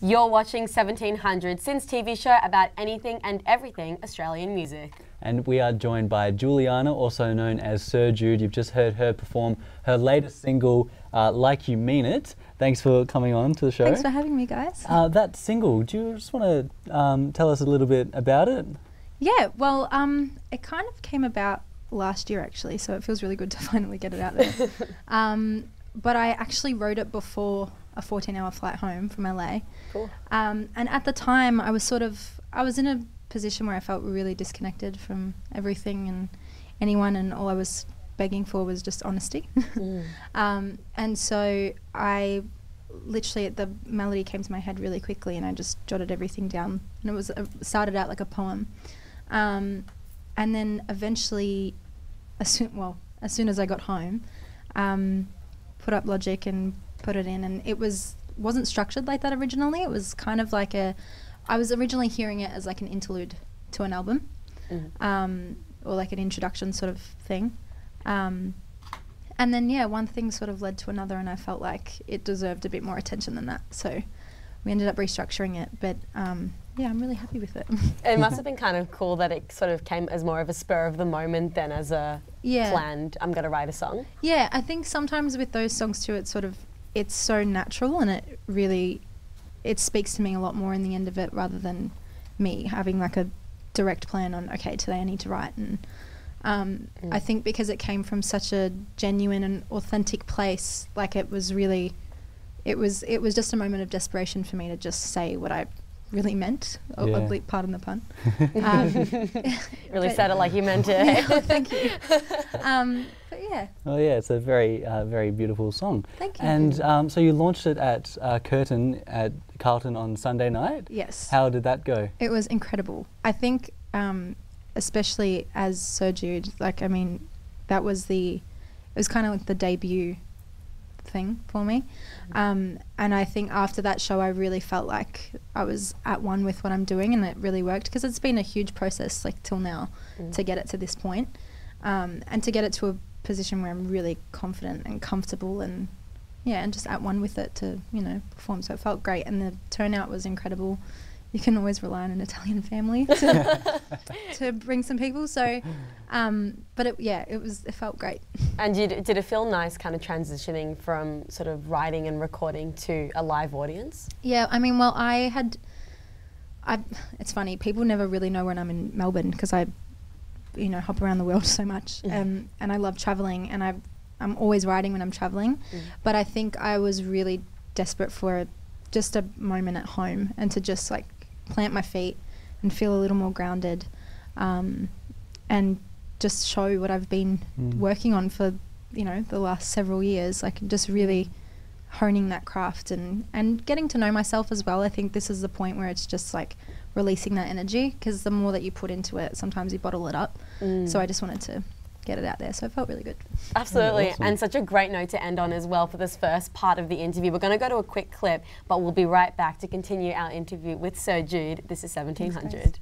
You're watching 1700, Sin's TV show about anything and everything Australian music. And we are joined by Juliana, also known as SIR JUDE. You've just heard her perform her latest single, Like You Mean It. Thanks for coming on to the show. Thanks for having me, guys. That single, do you just want to tell us a little bit about it? Yeah, well, it kind of came about last year actually, so it feels really good to finally get it out there. But I actually wrote it before a 14-hour flight home from LA. Cool. And at the time, I was in a position where I felt really disconnected from everything and anyone, and all I was begging for was just honesty. And so I literally, the melody came to my head really quickly, and I just jotted everything down. And it was started out like a poem, and then eventually, as soon as I got home, put up Logic and put it in, and it wasn't structured like that originally. It was kind of like I was originally hearing it as like an interlude to an album, or like an introduction sort of thing. And then, yeah, one thing sort of led to another, and I felt like it deserved a bit more attention than that. So we ended up restructuring it, but yeah, I'm really happy with it. It must have been kind of cool that it sort of came as more of a spur of the moment than as a planned, I'm going to write a song. Yeah, I think sometimes with those songs too, it's so natural, and it speaks to me a lot more in the end of it, rather than me having like a direct plan on, okay, today I need to write. And I think because it came from such a genuine and authentic place, like it was just a moment of desperation for me to just say what I really meant. Pardon the pun. Really said it like you meant it. Yeah, thank you. But yeah. Well, yeah, it's a very beautiful song. Thank you. And so you launched it at Curtin at Carlton on Sunday night. Yes. How did that go? It was incredible. I think, especially as SIR JUDE, like, I mean, it was kind of like the debut thing for me. And I think after that show, I really felt like I was at one with what I'm doing, and it really worked, because it's been a huge process like till now to get it to this point, and to get it to a position where I'm really confident and comfortable, and yeah, and just at one with it to, you know, perform. So it felt great, and the turnout was incredible. You can always rely on an Italian family to bring some people. So, but it felt great. And did it feel nice kind of transitioning from sort of writing and recording to a live audience? Yeah, I mean, well, it's funny, people never really know when I'm in Melbourne, because I, you know, hop around the world so much, and I love traveling, and I'm always writing when I'm traveling. But I think I was really desperate for just a moment at home, and to just like plant my feet and feel a little more grounded, and just show what I've been working on for, you know, the last several years, like just really honing that craft and getting to know myself as well. I think this is the point where it's just like releasing that energy, because the more that you put into it, sometimes you bottle it up. So I just wanted to get it out there, so it felt really good. Absolutely. Yeah, awesome. And such a great note to end on as well for this first part of the interview. We're going to go to a quick clip, but we'll be right back to continue our interview with SIR JUDE. This is 1700.